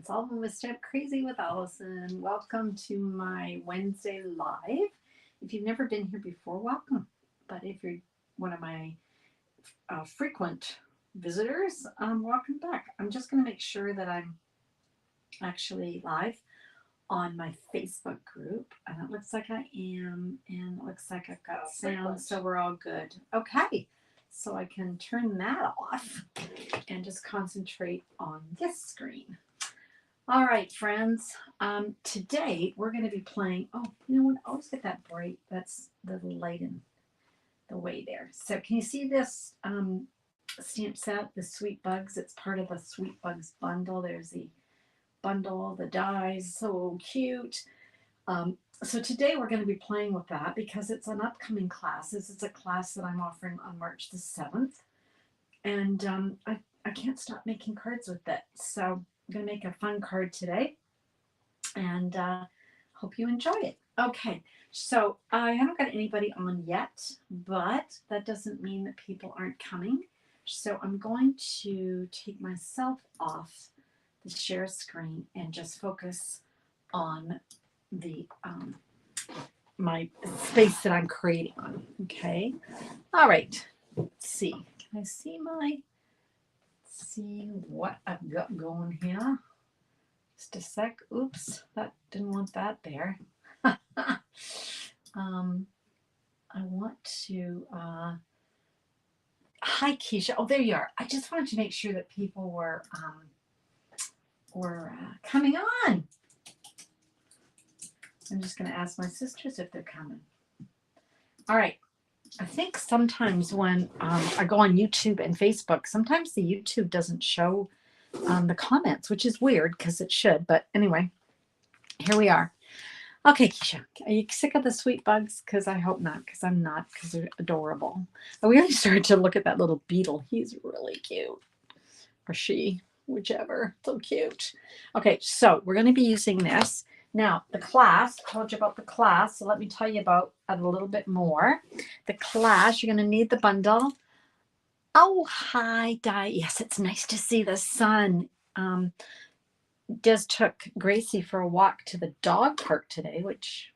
Solving with Stamp Crazy with Allison. Welcome to my Wednesday live. If you've never been here before, welcome. But if you're one of my frequent visitors, welcome back. I'm just going to make sure that I'm actually live on my Facebook group. And it looks like I am. And it looks like I've got sound, so we're all good. Okay. So I can turn that off and just concentrate on this screen. All right, friends. Today we're going to be playing. Oh, you know what? I always get that bright. That's the light in the way there. So can you see this stamp set, the Sweet Bugs? It's part of the Sweet Bugs bundle. There's the bundle, the dies, so cute. So today we're going to be playing with that because it's an upcoming class. This is a class that I'm offering on March the 7th. And I can't stop making cards with it. So I'm going to make a fun card today. And hope you enjoy it. Okay, so I haven't got anybody on yet, but that doesn't mean that people aren't coming. So I'm going to take myself off the share screen and just focus on the my space that I'm creating on. Okay. All right. Let's see. Can I see what I've got going here? Just a sec. Oops, that didn't want that there. I want to hi Keisha. Oh, there you are. I just wanted to make sure that people were coming on. I'm just going to ask my sisters if they're coming. All right. I think sometimes when I go on YouTube and Facebook, sometimes the YouTube doesn't show the comments, which is weird because it should. But anyway, here we are. Okay, Keisha, are you sick of the Sweet Bugs? Because I hope not, because I'm not, because they're adorable. And we already started to look at that little beetle. He's really cute. Or she, whichever. So cute. Okay, so we're going to be using this. Now, the class, I told you about the class, so let me tell you about it a little bit more. The class, you're going to need the bundle. Oh, hi, Di. Yes, it's nice to see the sun. Just took Gracie for a walk to the dog park today, which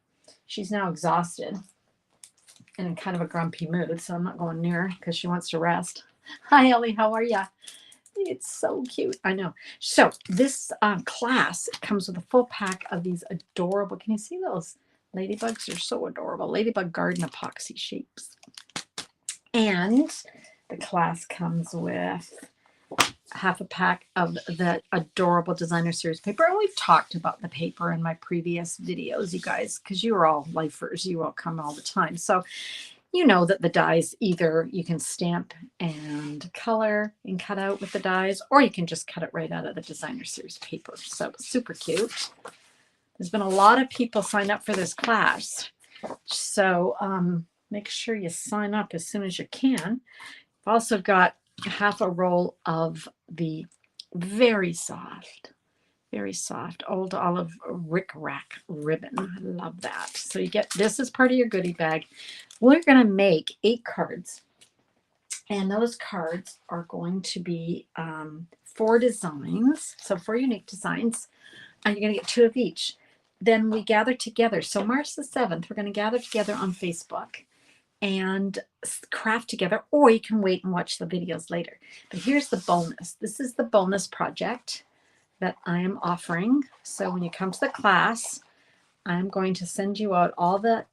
she's now exhausted and in kind of a grumpy mood, so I'm not going near her because she wants to rest. Hi, Ellie. How are you? It's so cute. I know. So this class comes with a full pack of these adorable, can you see those? Ladybugs are so adorable. Ladybug garden epoxy shapes. And the class comes with half a pack of the adorable designer series paper. And we've talked about the paper in my previous videos, you guys, because you are all lifers. You all come all the time. So you know that the dies, either you can stamp and color and cut out with the dies, or you can just cut it right out of the designer series paper. So super cute. There's been a lot of people sign up for this class. So make sure you sign up as soon as you can. I've also got half a roll of the very soft old olive Rick-Rack ribbon. I love that. So you get this as part of your goodie bag. We're going to make 8 cards, and those cards are going to be 4 designs, so 4 unique designs, and you're going to get 2 of each. Then we gather together. So March the 7th, we're going to gather together on Facebook and craft together, or you can wait and watch the videos later. But here's the bonus. This is the bonus project that I am offering. So when you come to the class, I'm going to send you out all the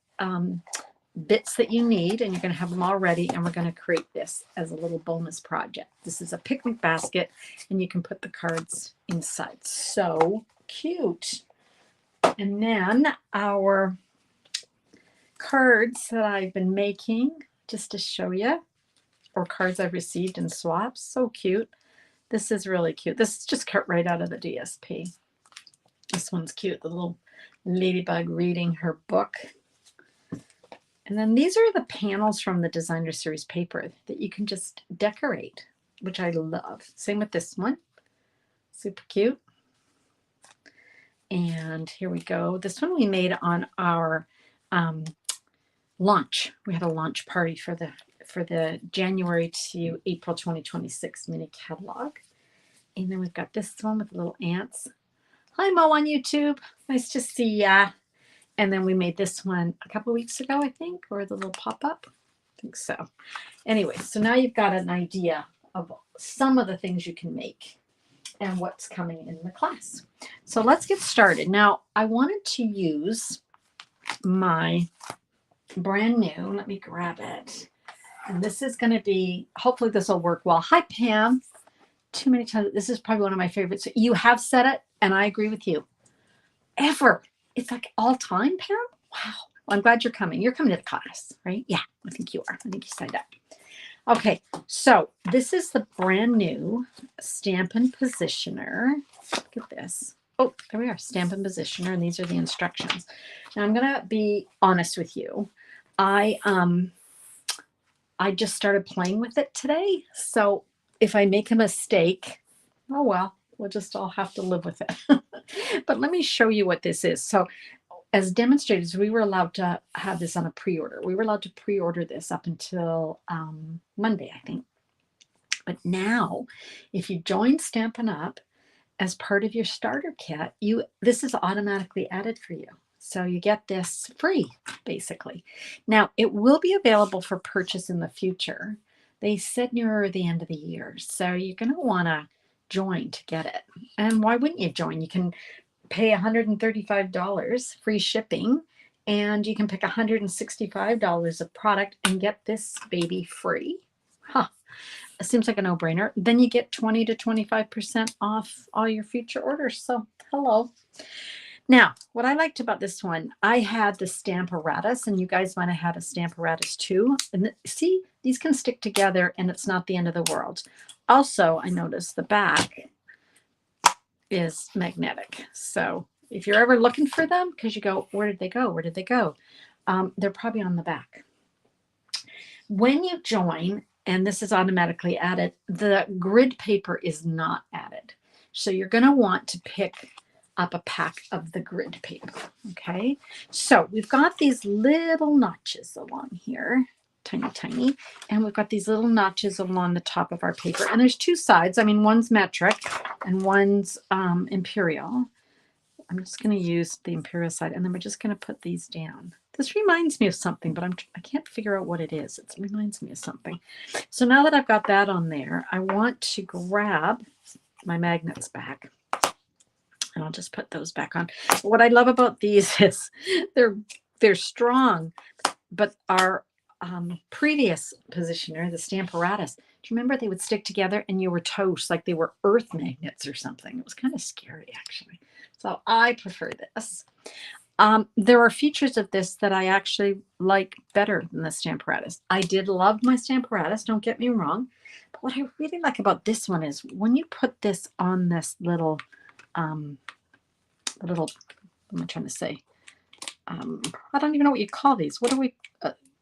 bits that you need, and you're going to have them all ready, and we're going to create this as a little bonus project. This is a picnic basket, and you can put the cards inside. So cute. And then our cards that I've been making, just to show you, or cards I've received in swaps. So cute. This is really cute. This is just cut right out of the DSP. This one's cute. The little ladybug reading her book. And then these are the panels from the designer series paper that you can just decorate, which I love. Same with this one. Super cute. And here we go. This one we made on our launch. We had a launch party for the January to April 2026 mini catalog. And then we've got this one with little ants. Hi, Mo on YouTube. Nice to see ya. And then we made this one a couple weeks ago, I think, or the little pop-up. I think so. Anyway, so now you've got an idea of some of the things you can make and what's coming in the class. So let's get started. Now, I wanted to use my brand new, let me grab it. And this is going to be, hopefully this will work well. Hi, Pam. Too many times. This is probably one of my favorites. You have said it, and I agree with you. Ever. It's like all time, Pam. Wow. Well, I'm glad you're coming. You're coming to the class, right? Yeah, I think you are. I think you signed up. Okay, so this is the brand new Stampin' Positioner. Look at this. Oh, there we are, Stampin' Positioner, and these are the instructions. Now I'm gonna be honest with you. I just started playing with it today, so if I make a mistake, oh well, we'll just all have to live with it. But let me show you what this is. So as demonstrators, we were allowed to have this on a pre-order. We were allowed to pre-order this up until Monday, I think. But now, if you join Stampin' Up! As part of your starter kit, this is automatically added for you. So you get this free, basically. Now, it will be available for purchase in the future. They said near the end of the year. So you're going to want to join to get it. And why wouldn't you join? You can pay $135 free shipping, and you can pick $165 of product and get this baby free. Huh. It seems like a no-brainer. Then you get 20 to 25% off all your future orders. So hello. Now, what I liked about this one, I had the Stamparatus, and you guys might have had a Stamparatus too. And see, these can stick together, and it's not the end of the world. Also, I noticed the back is magnetic. So if you're ever looking for them, because you go, where did they go? Where did they go? They're probably on the back. When you join, and this is automatically added, the grid paper is not added. So you're going to want to pick up a pack of the grid paper. Okay. So we've got these little notches along here. Tiny, tiny. And we've got these little notches along the top of our paper. And there's two sides. I mean, one's metric and one's imperial. I'm just going to use the imperial side, and then we're just going to put these down. This reminds me of something, but I can't figure out what it is. It reminds me of something. So now that I've got that on there, I want to grab my magnets back. And I'll just put those back on. What I love about these is they're strong, but our previous positioner, the Stamparatus, do you remember they would stick together and you were toast like they were earth magnets or something? It was kind of scary, actually. So I prefer this. There are features of this that I actually like better than the Stamparatus. I did love my Stamparatus, don't get me wrong. But what I really like about this one is when you put this on this little, what am I trying to say? I don't even know what you call these. What do we,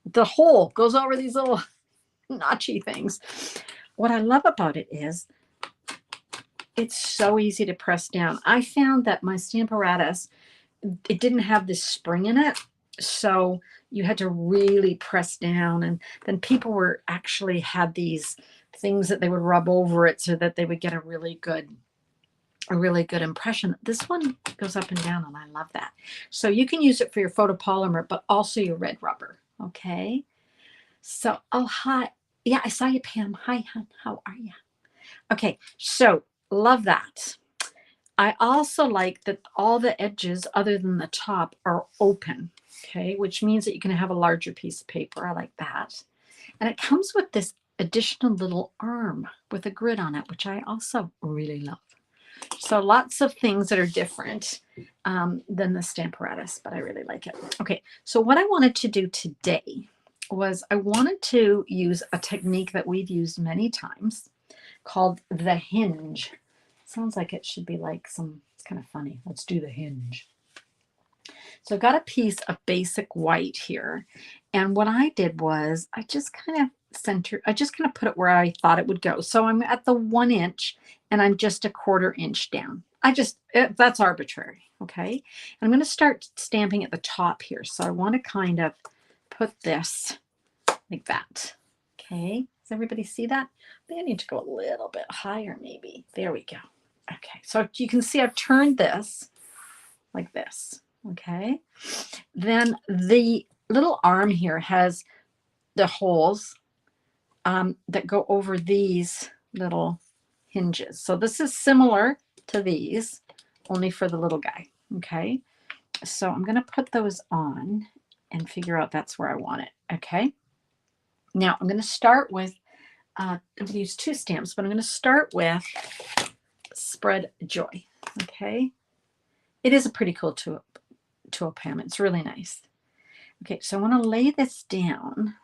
the hole goes over these little notchy things. What I love about it is it's so easy to press down. I found that my Stamparatus, it didn't have this spring in it. So you had to really press down. And then people were actually had these things that they would rub over it so that they would get a really good impression. This one goes up and down, and I love that. So you can use it for your photopolymer, but also your red rubber. Okay. So, oh, hi. Yeah, I saw you, Pam. Hi, hon. How are you? Okay. So love that. I also like that all the edges other than the top are open. Okay. Which means that you can have a larger piece of paper. I like that. And it comes with this additional little arm with a grid on it, which I also really love. So lots of things that are different than the Stamparatus, but I really like it. Okay, so what I wanted to do today was I wanted to use a technique that we've used many times called the hinge. Sounds like it should be like it's kind of funny. Let's do the hinge. So I've got a piece of basic white here. And what I did was I just kind of put it where I thought it would go. So I'm at the 1 inch and I'm just a 1/4 inch down. That's arbitrary. Okay. And I'm going to start stamping at the top here. So I want to kind of put this like that. Okay. Does everybody see that? I think I need to go a little bit higher maybe. There we go. Okay, so you can see I've turned this like this. Okay, then the little arm here has the holes that go over these little hinges. So this is similar to these, only for the little guy. Okay, so I'm going to put those on and figure out that's where I want it. Okay, now I'm going to start with, I'm going to use 2 stamps, but I'm going to start with Spread Joy. Okay, it is a pretty cool tulip ham. It's really nice. Okay, so I want to lay this down.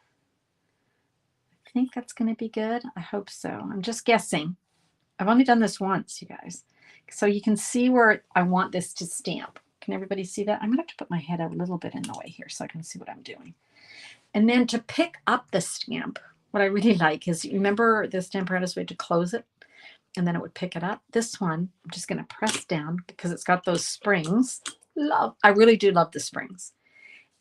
I think that's going to be good. I hope so. I'm just guessing. I've only done this once, you guys. So you can see where I want this to stamp. Can everybody see that? I'm going to have to put my head a little bit in the way here so I can see what I'm doing. And then to pick up the stamp, what I really like is, you remember the Stamparatus, we had to close it and then it would pick it up. This one, I'm just going to press down because it's got those springs. I really do love the springs.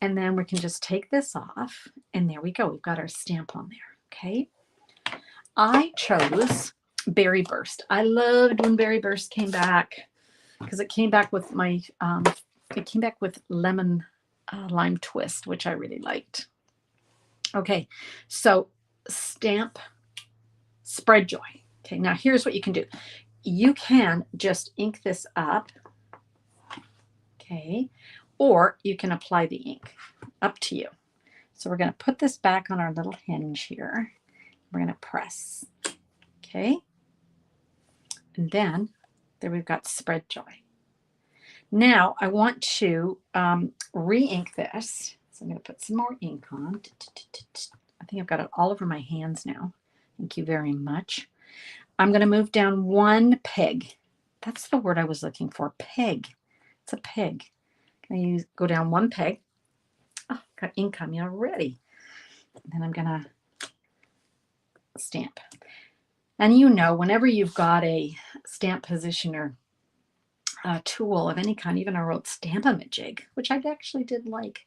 And then we can just take this off and there we go. We've got our stamp on there. Okay. I chose Berry Burst. I loved when Berry Burst came back because it came back with my, it came back with lemon lime twist, which I really liked. Okay, so stamp Spread Joy. Okay, now here's what you can do. You can just ink this up, okay, or you can apply the ink, up to you. So we're going to put this back on our little hinge here. We're going to press, okay, and then there we've got Spread Joy. Now I want to re-ink this. So I'm going to put some more ink on. I think I've got it all over my hands now. Thank you very much. I'm going to move down 1 peg. That's the word I was looking for, peg. It's a peg. Can I go down 1 peg? Oh, got ink on me already. And then I'm going to stamp. And you know, whenever you've got a stamp positioner tool of any kind, even I wrote Stamp-A-Majig, which I actually did like.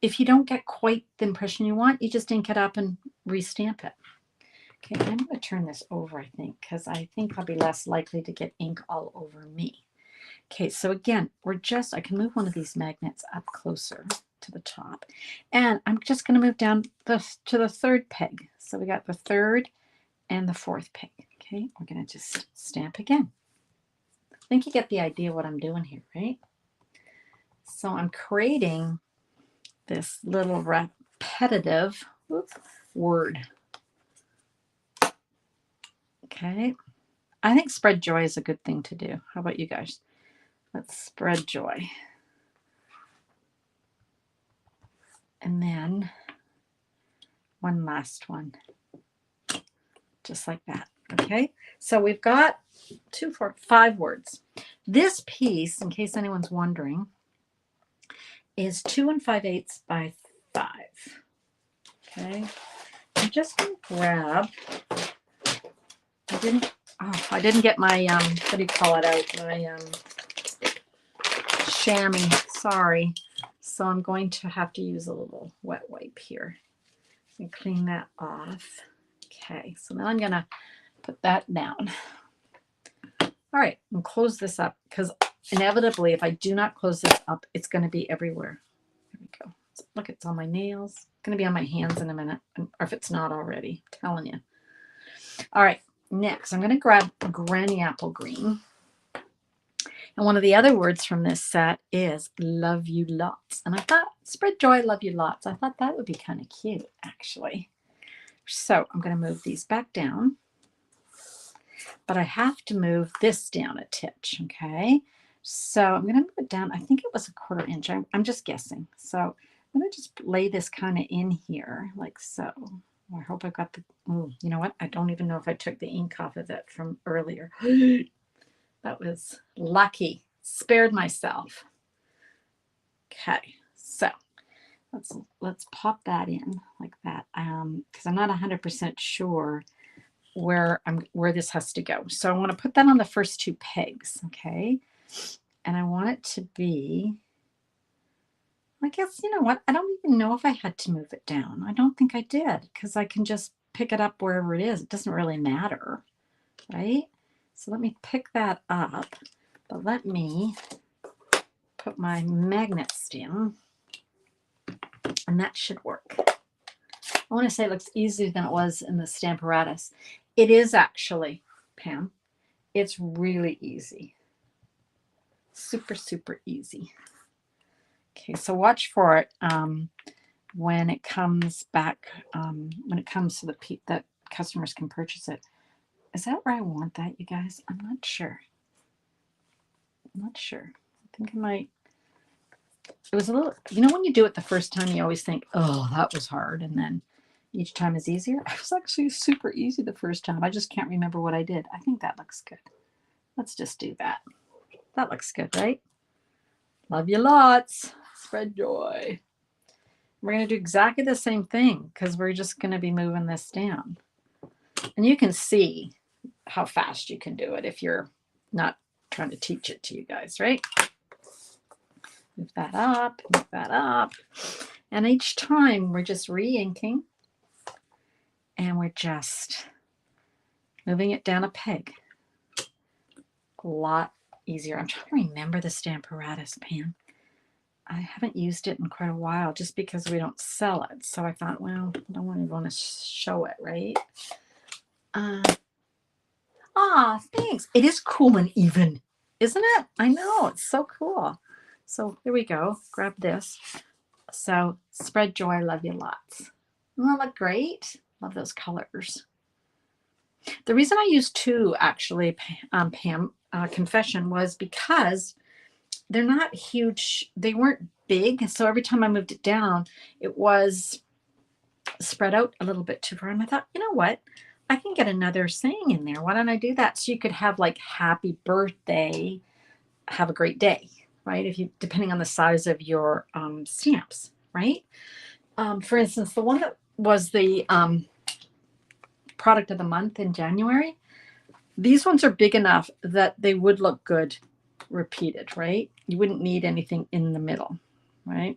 If you don't get quite the impression you want, you just ink it up and restamp it. Okay, I'm going to turn this over, I think, because I think I'll be less likely to get ink all over me. Okay, so again, I can move one of these magnets up closer to the top. And I'm just going to move down to the 3rd peg. So we got the 3rd and the 4th peg. Okay, we're going to just stamp again. I think you get the idea of what I'm doing here, right? So I'm creating this little repetitive word. Okay, I think Spread Joy is a good thing to do. How about you guys? Let's spread joy. And then one last one, just like that. Okay, so we've got 2, 4, 5 words. This piece, in case anyone's wondering, is 2 5/8 by 5. Okay, I'm just going to grab, I didn't get my, what do you call it out? My chamois, sorry. So I'm going to have to use a little wet wipe here and clean that off. Okay, so then I'm going to put that down. All right, and close this up because inevitably, if I do not close this up, it's going to be everywhere. There we go. Look, it's on my nails. It's going to be on my hands in a minute, or if it's not already, I'm telling you. All right, next I'm going to grab Granny Apple Green. And one of the other words from this set is love you lots. And I thought, Spread Joy, love you lots. I thought that would be kind of cute, actually. So I'm going to move these back down. But I have to move this down a titch, okay? So I'm going to move it down. I think it was a 1/4 inch. I'm just guessing. So I'm going to just lay this kind of in here like so. I hope I got the, you know what? I don't even know if I took the ink off of it from earlier. That was lucky. Spared myself. Okay, so let's pop that in like that because I'm not 100% sure where this has to go. So I want to put that on the first 2 pegs, okay? And I want it to be, I guess, you know what? I don't even know if I had to move it down. I don't think I did because I can just pick it up wherever it is. It doesn't really matter, right? So let me pick that up, but let me put my magnets down, and that should work. I want to say it looks easier than it was in the Stamparatus. It is actually, Pam. It's really easy. Super, super easy. Okay, so watch for it when it comes back, when it comes to that customers can purchase it. Is that where I want that, you guys? I'm not sure. I'm not sure. I think I might. It was a little, you know, when you do it the first time, you always think, oh, that was hard. And then each time is easier. It was actually super easy the first time. I just can't remember what I did. I think that looks good. Let's just do that. That looks good, right? Love you lots. Spread joy. We're going to do exactly the same thing because we're just going to be moving this down. And you can see how fast you can do it if you're not trying to teach it to you guys, right? Move that up, move that up. And each time we're just re-inking and we're just moving it down a peg. A lot easier. I'm trying to remember the Stamparatus, Pam. I haven't used it in quite a while just because we don't sell it. So I thought, well, I don't want to show it, right? Thanks. It is cool and even, isn't it? I know. It's so cool. So here we go. Grab this. So spread joy. Love you lots. Doesn't that look great? Love those colors. The reason I used two, actually, Pam, confession, was because they're not huge. They weren't big. So every time I moved it down, it was spread out a little bit too far. And I thought, you know what? I can get another saying in there. Why don't I do that? So you could have like happy birthday, have a great day, right? If you, depending on the size of your stamps, right? For instance, the one that was the product of the month in January, these ones are big enough that they would look good repeated, right? You wouldn't need anything in the middle, right?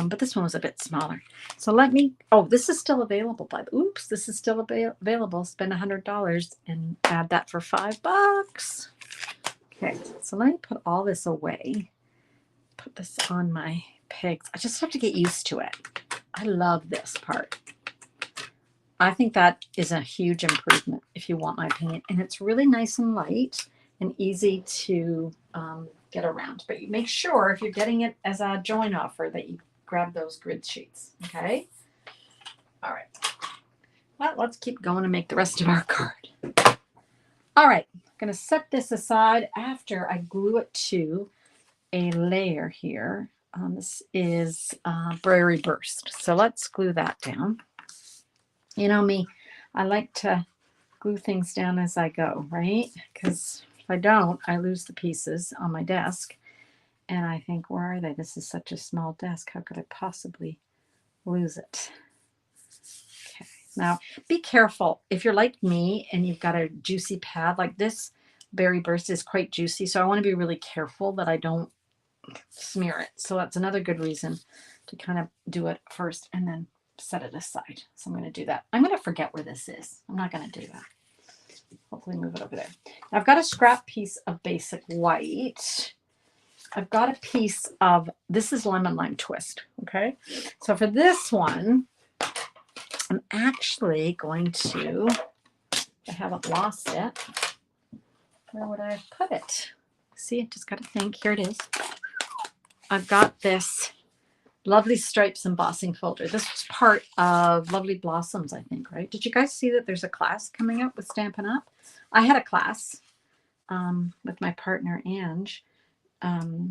But this one was a bit smaller. So let me, oh, this is still available. Oops, this is still available. Spend $100 and add that for $5. Okay, so let me put all this away. Put this on my pegs. I just have to get used to it. I love this part. I think that is a huge improvement, if you want my opinion. And it's really nice and light and easy to get around. But you make sure if you're getting it as a join offer that you grab those grid sheets, okay? All right. Well, let's keep going and make the rest of our card. All right, I'm going to set this aside after I glue it to a layer here. This is Prairie Burst. So let's glue that down. You know me, I like to glue things down as I go, right? Because if I don't, I lose the pieces on my desk. And I think, where are they? This is such a small desk. How could I possibly lose it? Okay. Now, be careful. If you're like me and you've got a juicy pad like this, Berry Burst is quite juicy. So I want to be really careful that I don't smear it. So that's another good reason to kind of do it first and then set it aside. So I'm going to do that. I'm going to forget where this is. I'm not going to do that. Hopefully move it over there. Now I've got a scrap piece of basic white. I've got a piece of, this is Lemon Lime Twist, okay? So for this one, I'm actually going to, I haven't lost it. Where would I have put it? See, I just got to think. Here it is. I've got this Lovely Stripes embossing folder. This was part of Lovely Blossoms, I think, right? Did you guys see that there's a class coming up with Stampin' Up? I had a class with my partner, Ange.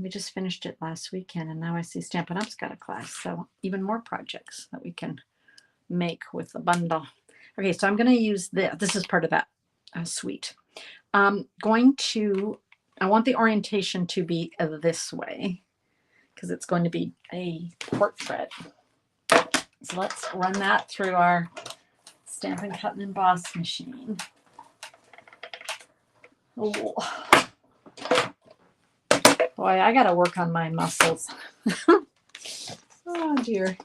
We just finished it last weekend, and now I see Stampin' Up's got a class. So even more projects that we can make with the bundle. Okay, so I'm going to use this. This is part of that suite. I want the orientation to be this way because it's going to be a portrait. So let's run that through our Stampin' Cut and Emboss machine. Oh. Boy, I got to work on my muscles. Oh, dear.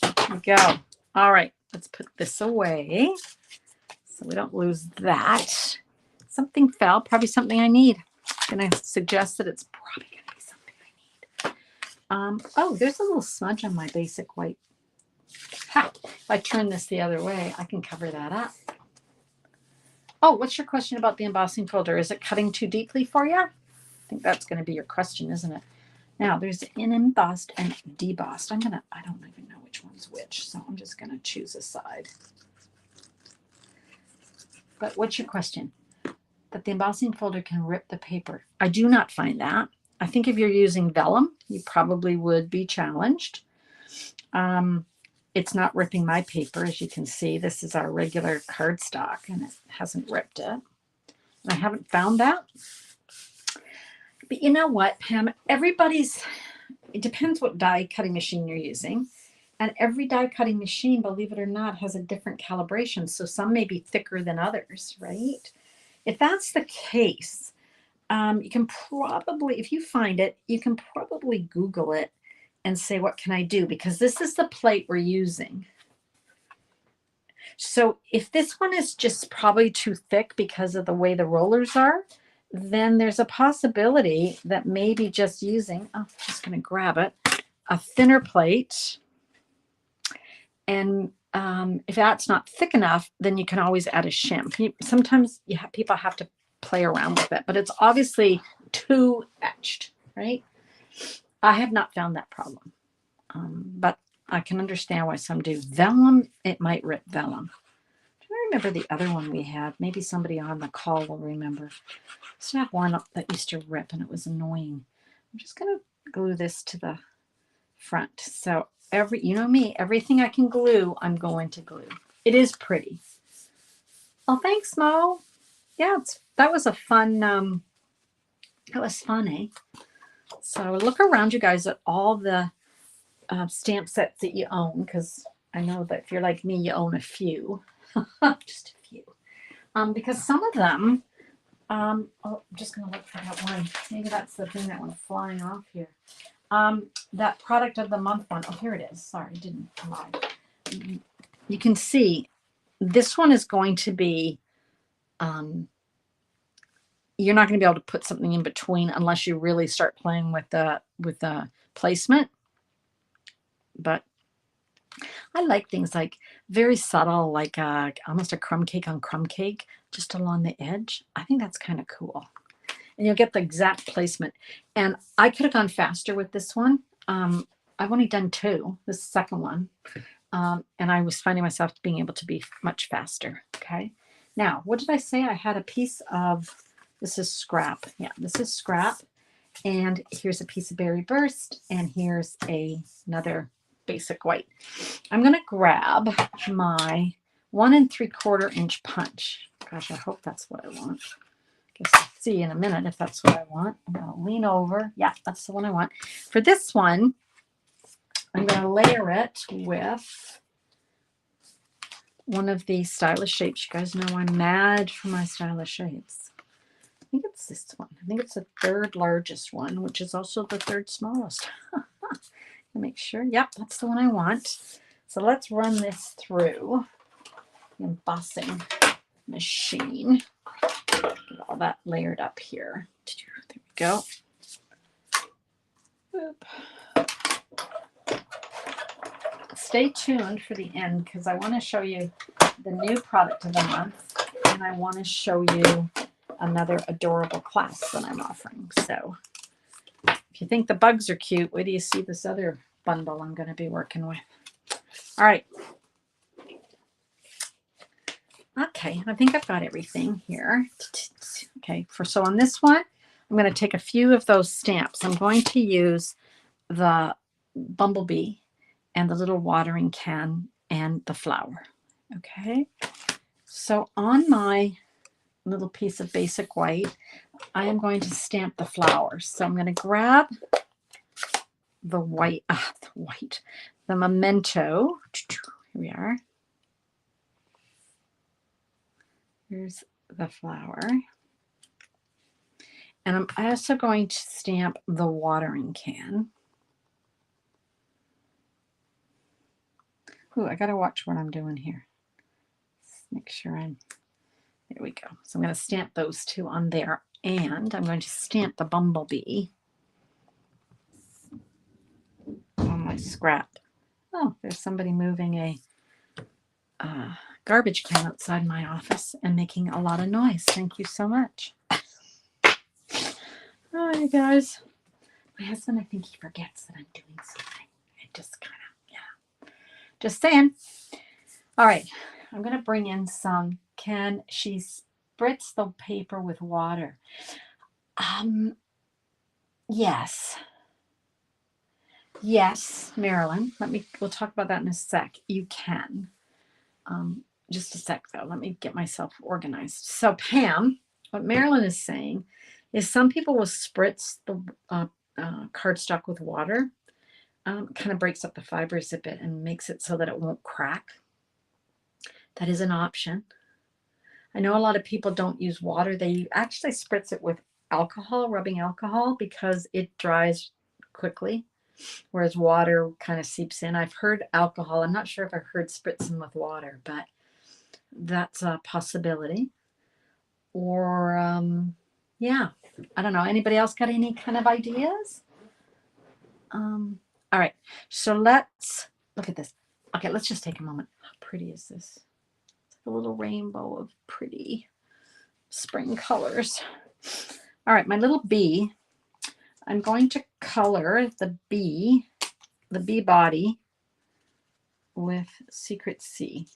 There we go. All right, let's put this away. so we don't lose that. Something fell, probably something I need. I'm going to suggest that it's probably going to be something I need. Oh, there's a little smudge on my basic white. Ha! If I turn this the other way, I can cover that up. Oh, what's your question about the embossing folder? Is it cutting too deeply for you? I think that's going to be your question, isn't it? Now, there's an embossed and debossed. I don't even know which one's which, so I'm just going to choose a side. But what's your question? That the embossing folder can rip the paper. I do not find that. I think if you're using vellum, you probably would be challenged. It's not ripping my paper, as you can see. This is our regular cardstock, and it hasn't ripped it. And I haven't found that. But you know what, Pam? It depends what die cutting machine you're using. And every die cutting machine, believe it or not, has a different calibration. So some may be thicker than others, right? If that's the case, you can probably, if you find it, you can probably Google it and say, what can I do? Because this is the plate we're using. So if this one is just probably too thick because of the way the rollers are, then there's a possibility that maybe just using, I'm just going to grab it, a thinner plate. And if that's not thick enough, then you can always add a shim. Sometimes people have to play around with it, but it's obviously too etched, right? I have not found that problem, but I can understand why some do. Vellum, it might rip vellum. I remember the other one we had. Maybe somebody on the call will remember. I used to have one that used to rip, and it was annoying. I'm just going to glue this to the front. So you know me, everything I can glue, I'm going to glue. It is pretty. Oh, thanks, Mo. Yeah, that was a fun. That was fun, eh? So look around, you guys, at all the stamp sets that you own, because I know that if you're like me, you own a few, just a few. Because some of them, I'm just going to look for that one. Maybe that's the thing that went flying off here. That product of the month one. Oh, here it is. Sorry, I didn't lie. You can see this one is going to be, you're not going to be able to put something in between unless you really start playing with the placement. But I like things like very subtle, like almost a crumb cake on crumb cake, just along the edge. I think that's kind of cool. And you'll get the exact placement. And I could have gone faster with this one. I've only done 2, this second one. And I was finding myself being able to be much faster. Okay. Now, what did I say? I had a piece of, this is scrap. Yeah, this is scrap. And here's a piece of Berry Burst. And here's another basic white. I'm going to grab my 1 3/4 inch punch. Gosh, I hope that's what I want. Guess I'll see in a minute if that's what I want. I'm going to lean over. Yeah, that's the one I want. For this one, I'm going to layer it with one of these stylish shapes. You guys know I'm mad for my stylish shapes. I think it's this one. I think it's the 3rd largest one, which is also the 3rd smallest. Make sure. Yep, that's the one I want. So let's run this through the embossing machine. Get all that layered up here. There we go. Boop. Stay tuned for the end because I want to show you the new product of the month, and I want to show you another adorable class that I'm offering. So if you think the bugs are cute, wait till you see this other bundle I'm going to be working with. All right. Okay, I think I've got everything here. Okay, so on this one, I'm going to take a few of those stamps. I'm going to use the bumblebee and the little watering can and the flower. Okay, so on my little piece of basic white, I am going to stamp the flowers. So I'm going to grab the the memento. Here we are. Here's the flower. And I'm also going to stamp the watering can. Ooh, I got to watch what I'm doing here. Let's make sure I'm There we go. So I'm going to stamp those two on there, and I'm going to stamp the bumblebee on my scrap. Oh, there's somebody moving a garbage can outside my office and making a lot of noise. Thank you so much. Oh, you guys. My husband, I think he forgets that I'm doing something. It just kind of, yeah. Just saying. All right. I'm going to bring in some. Can she spritz the paper with water? Yes. Yes, Marilyn. We'll talk about that in a sec. You can. Just a sec though. Let me get myself organized. So Pam, what Marilyn is saying is some people will spritz the cardstock with water. Kind of breaks up the fibers a bit and makes it so that it won't crack. That is an option. I know a lot of people don't use water. They actually spritz it with alcohol, rubbing alcohol, because it dries quickly, whereas water kind of seeps in. I've heard alcohol. I'm not sure if I've heard spritzing with water, but that's a possibility. Or, yeah, I don't know. Anybody else got any kind of ideas? All right, so let's look at this. Okay, let's just take a moment. How pretty is this? It's like a little rainbow of pretty spring colors. All right, my little bee. I'm going to color the bee body with Secret Sea.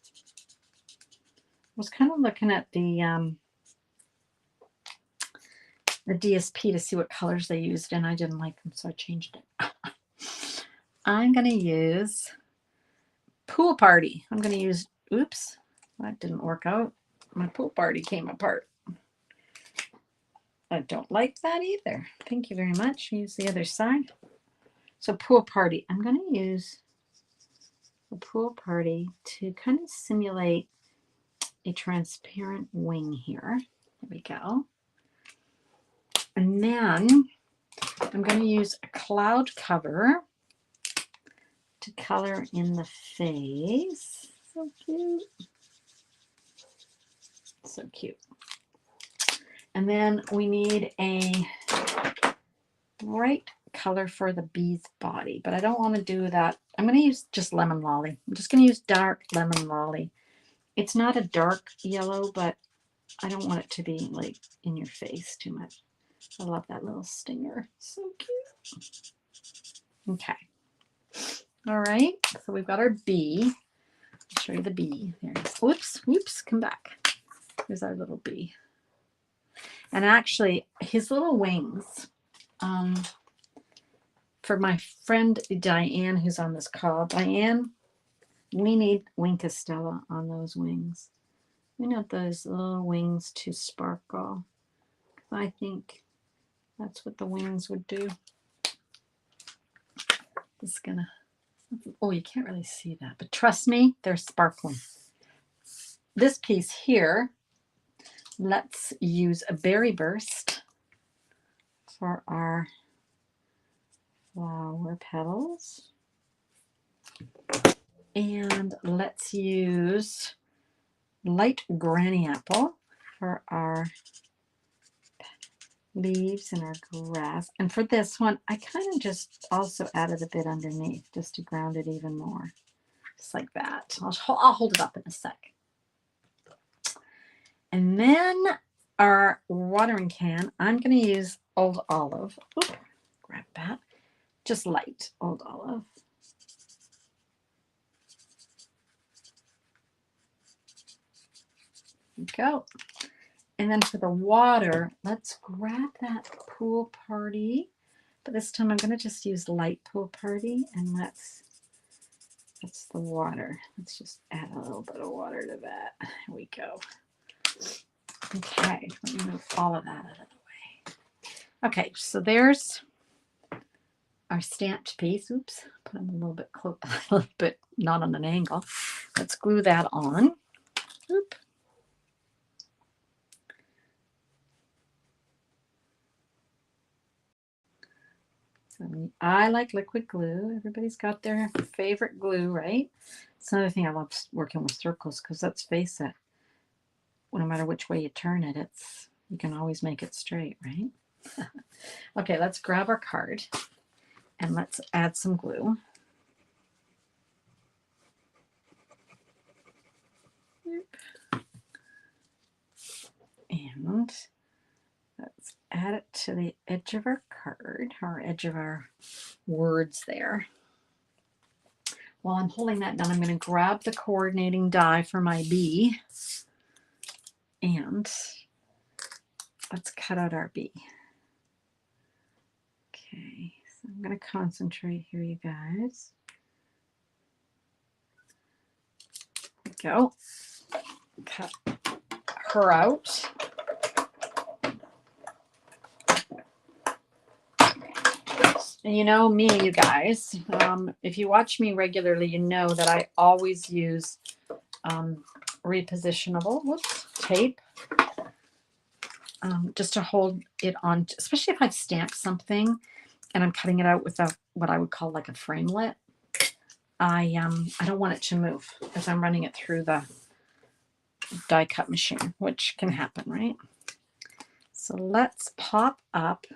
I was kind of looking at the DSP to see what colors they used, and I didn't like them, so I changed it. I'm going to use Pool Party. I'm going to use, oops, that didn't work out. My Pool Party came apart. I don't like that either. Thank you very much. Use the other side. So Pool Party. I'm going to use the Pool Party to kind of simulate a transparent wing here. There we go. And then I'm going to use a cloud cover to color in the face. So cute. So cute. And then we need a bright color for the bee's body, but I don't want to do that. I'm going to use just Lemon Lolly. I'm just going to use dark Lemon Lolly. It's not a dark yellow, but I don't want it to be like in your face too much. I love that little stinger. So cute. Okay. All right. So we've got our bee. I'll show you the bee. There it is. Whoops. Whoops. Come back. Here's our little bee. And actually, his little wings, for my friend Diane, who's on this call, Diane, we need Wing Castella on those wings. We need those little wings to sparkle. I think that's what the wings would do. Just gonna, oh, you can't really see that, but trust me, they're sparkling. This piece here, let's use a Berry Burst for our flower petals. And let's use light Granny Apple for our leaves and our grass. And for this one, I kind of just also added a bit underneath just to ground it even more. Just like that. I'll hold it up in a sec. And then our watering can, I'm going to use Old Olive. Oop, grab that. Just light Old Olive. Go. And then for the water, let's grab that Pool Party. But this time I'm going to just use light Pool Party, and that's the water. Let's just add a little bit of water to that. Here we go. Okay, let me move all of that out of the way. Okay, so there's our stamped piece. Oops, put them a little bit close, a little bit not on an angle. Let's glue that on. Oop. I like liquid glue. Everybody's got their favorite glue, right? It's another thing I love working with circles because let's face it, no matter which way you turn it, you can always make it straight, right? Okay, let's grab our card and let's add some glue. And let's add it to the edge of our card, or edge of our words there. While I'm holding that down, I'm going to grab the coordinating die for my bee, and let's cut out our bee. Okay, so I'm going to concentrate here, you guys. There we go. Cut her out. And you know me, you guys, if you watch me regularly, you know that I always use repositionable tape just to hold it on, especially if I've stamped something and I'm cutting it out with what I would call like a framelit. I don't want it to move as I'm running it through the die cut machine, which can happen, right? So let's pop up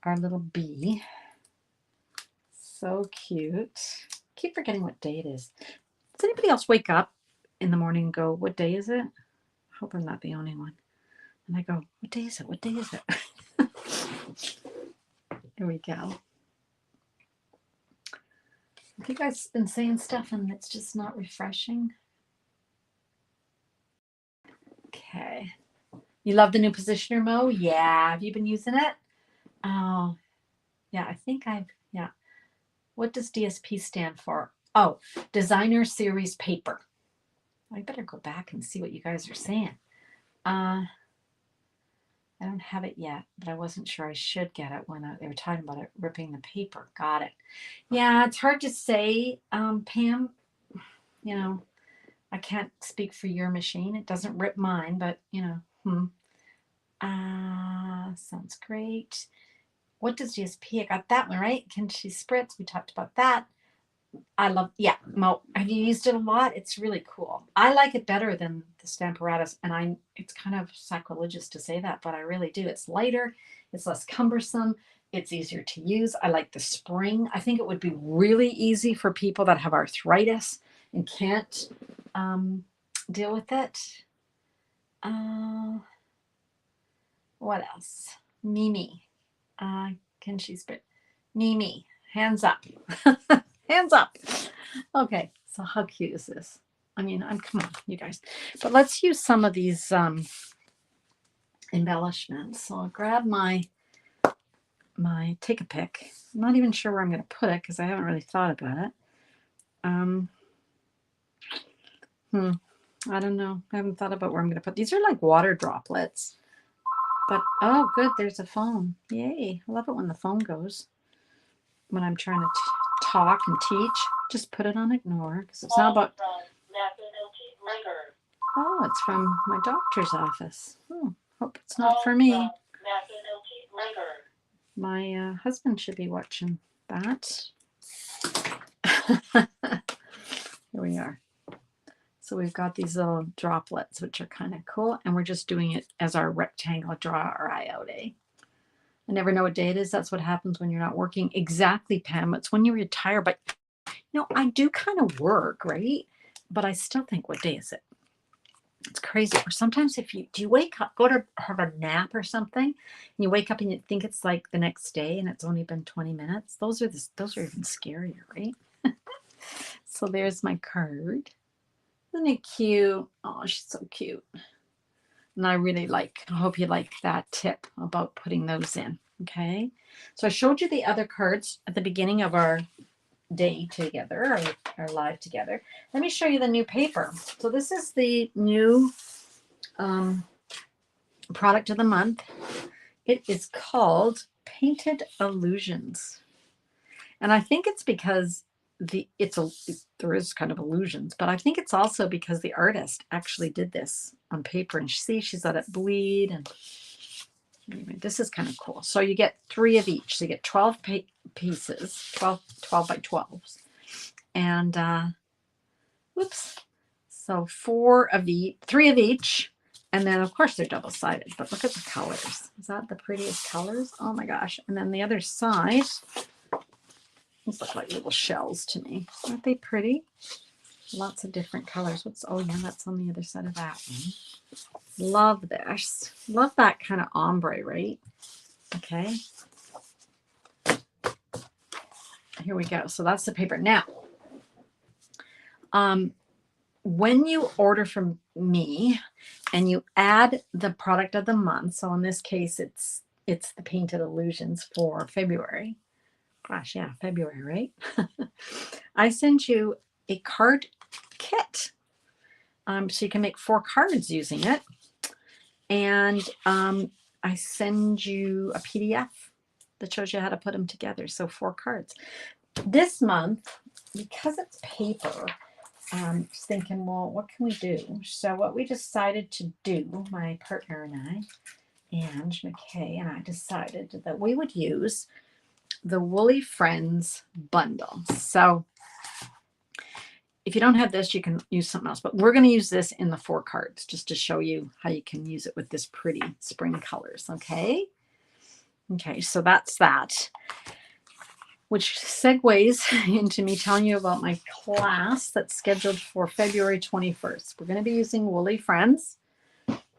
our little bee. So cute. Keep forgetting what day it is. Does anybody else wake up in the morning and go, what day is it? I hope I'm not the only one. And I go, what day is it? What day is it? Here we go. Have you guys been saying stuff and it's just not refreshing? Okay. You love the new Positioner, Mo? Yeah. Have you been using it? Oh, yeah. I think yeah. What does DSP stand for? Oh, Designer Series Paper. I better go back and see what you guys are saying. I don't have it yet, but I wasn't sure I should get it when they were talking about it ripping the paper. Got it. Yeah, it's hard to say, Pam. You know, I can't speak for your machine. It doesn't rip mine, but, you know, sounds great. What does GSP? I got that one, right? Can she spritz? We talked about that. I love, yeah, Mo, have you used it a lot? It's really cool. I like it better than the Stamparatus, and it's kind of sacrilegious to say that, but I really do. It's lighter, it's less cumbersome, it's easier to use. I like the spring. I think it would be really easy for people that have arthritis and can't deal with it. What else? Mimi. Can she spit? Mimi, hands up. Hands up. Okay, so how cute is this? I mean, come on, you guys. But let's use some of these embellishments. So I'll grab my take a pick. I'm not even sure where I'm going to put it because I haven't really thought about it. I don't know. I haven't thought about where I'm going to put. These are like water droplets. But, oh, good, there's a phone. Yay. I love it when the phone goes. When I'm trying to talk and teach, just put it on ignore because it's not about. Oh, it's from my doctor's office. Oh, hope it's not for me. My husband should be watching that. Here we are. So we've got these little droplets, which are kind of cool, and we're just doing it as our rectangle. Draw our eye out, eh? I never know what day it is. That's what happens when you're not working. Exactly, Pam. It's when you retire. But, you know, I do kind of work, right? But I still think, what day is it? It's crazy. Or sometimes do you wake up, go to have a nap or something, and you wake up and you think it's like the next day and it's only been 20 minutes. Those are even scarier, right? So there's my card. Isn't it cute? Oh, she's so cute. And I hope you like that tip about putting those in. Okay. So I showed you the other cards at the beginning of our day together, our live together. Let me show you the new paper. So this is the new product of the month. It is called Painted Illusions. And I think it's because there is kind of illusions, but I think it's also because the artist actually did this on paper, and she's let it bleed, and anyway, this is kind of cool. So you get 3 of each. So you get 12 pieces, 12 by 12s, and whoops. So 3 of each, And then, of course, they're double-sided, but look at the colors. Is that the prettiest colors? Oh, my gosh. And then the other side, these look like little shells to me. Aren't they pretty? Lots of different colors. Oh, yeah, that's on the other side of that one. Love this. Love that kind of ombre, right? Okay. Here we go. So that's the paper. Now, when you order from me and you add the product of the month, so in this case, it's the Painted Illusions for February. Gosh, yeah, February, right? I send you a card kit. So you can make 4 cards using it. And I send you a PDF that shows you how to put them together. So 4 cards. This month, because it's paper, just thinking, well, what can we do? So what we decided to do, my partner and I, Ange McKay and I decided that we would use the Woolly Friends bundle. So if you don't have this, you can use something else, but we're going to use this in the 4 cards just to show you how you can use it with this pretty spring colors. Okay. Okay. So that's that, which segues into me telling you about my class that's scheduled for February 21st. We're going to be using Woolly Friends,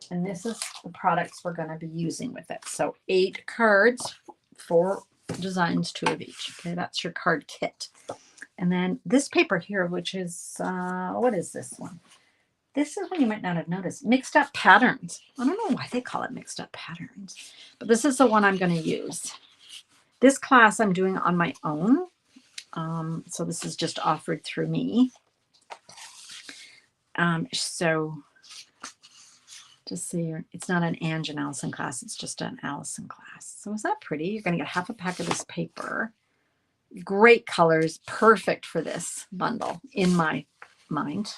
and this is the products we're going to be using with it. So 8 cards, 4 designs, 2 of each. Okay, that's your card kit. And then this paper here, which is, what is this one? This is one you might not have noticed. Mixed Up Patterns. I don't know why they call it Mixed Up Patterns, but this is the one I'm going to use. This class I'm doing on my own. So this is just offered through me. So just see, it's not an Ange and Allison class. It's just an Allison class. So is that pretty? You're going to get half a pack of this paper. Great colors, perfect for this bundle in my mind.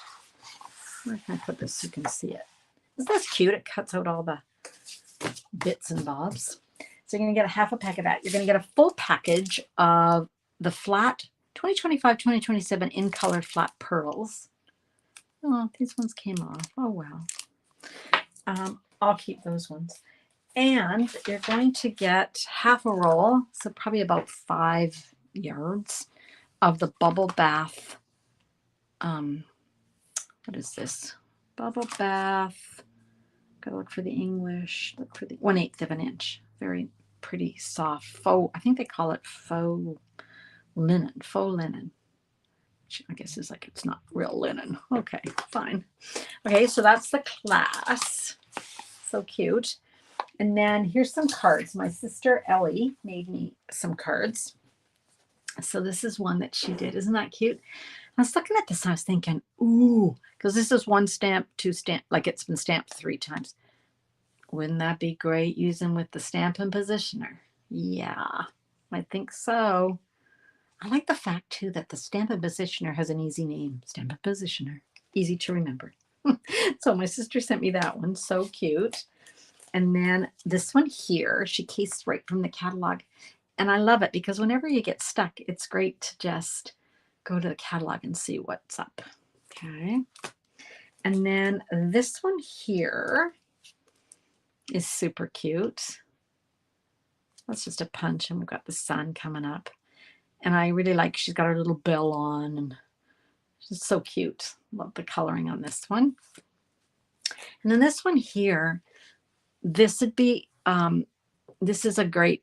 Where can I put this so you can see it? Isn't this cute? It cuts out all the bits and bobs. So you're going to get a half a pack of that. You're going to get a full package of the flat 2025-2027 in color flat pearls. Oh, these ones came off. Oh, well. I'll keep those ones. And you're going to get half a roll, so probably about 5 yards of the Bubble Bath. What is this? Bubble Bath. Gotta look for the English. Look for the 1/8 of an inch. Very pretty soft faux. I think they call it faux linen. Faux linen. Which I guess is like it's not real linen. Okay, fine. Okay, so that's the class. So cute. And then here's some cards. My sister Ellie made me some cards. So this is one that she did. Isn't that cute? I was looking at this and I was thinking, ooh, because this is 1 stamp, 2 stamp, like it's been stamped 3 times. Wouldn't that be great using with the Stampin' Positioner? Yeah, I think so. I like the fact too that the Stampin' Positioner has an easy name. Stampin' Positioner. Easy to remember. So my sister sent me that one. So cute. And then this one here, she cased right from the catalog. And I love it because whenever you get stuck, it's great to just go to the catalog and see what's up. Okay. And then this one here is super cute. That's just a punch, and we've got the sun coming up. And I really like, she's got her little bell on, and she's so cute. Love the coloring on this one. And then this one here, this would be, this is a great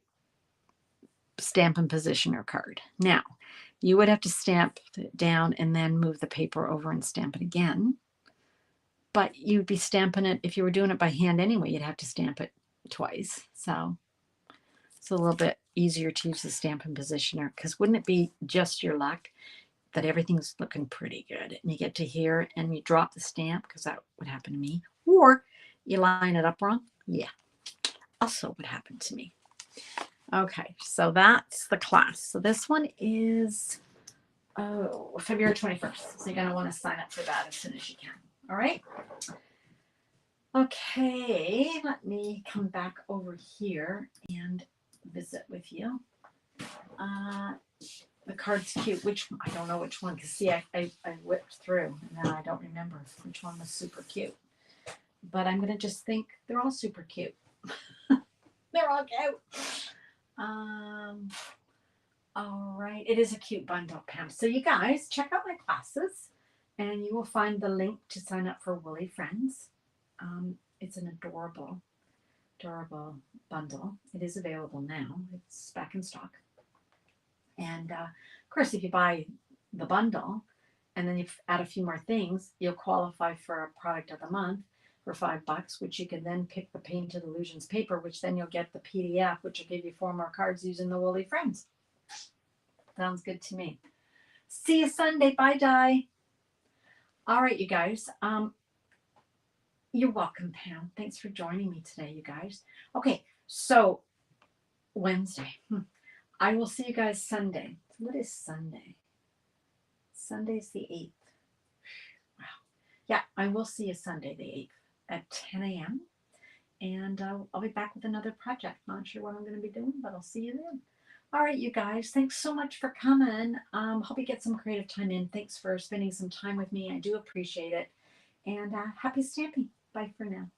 Stampin' Positioner card. Now, you would have to stamp it down and then move the paper over and stamp it again. But you'd be stamping it, if you were doing it by hand anyway, you'd have to stamp it twice. So it's a little bit easier to use the Stampin' Positioner, because wouldn't it be just your luck that everything's looking pretty good and you get to here and you drop the stamp, because that would happen to me, or you line it up wrong. Yeah, also would happen to me. Okay, so that's the class. So this one is February 21st. So you're going to want to sign up for that as soon as you can. All right. Okay, let me come back over here and visit with you. The card's cute. Which one? I don't know which one, because see, I whipped through and then I don't remember which one was super cute. but I'm going to just think they're all super cute. They're all cute. All right. It is a cute bundle, Pam. So you guys check out my classes and you will find the link to sign up for Woolly Friends. It's an adorable bundle. It is available now. It's back in stock. And of course, if you buy the bundle and then you add a few more things, you'll qualify for a product of the month for $5, which you can then pick the Painted Illusions paper, which then you'll get the PDF, which will give you 4 more cards using the Woolly Friends. Sounds good to me. See you Sunday. Bye, Di. All right, you guys. You're welcome, Pam. Thanks for joining me today, you guys. Okay, so Wednesday. I will see you guys Sunday. What is Sunday? Sunday's the 8th. Wow. Yeah, I will see you Sunday, the 8th at 10 a.m. And I'll be back with another project. Not sure what I'm going to be doing, but I'll see you then. All right, you guys. Thanks so much for coming. Hope you get some creative time in. Thanks for spending some time with me. I do appreciate it. And happy stamping. Bye for now.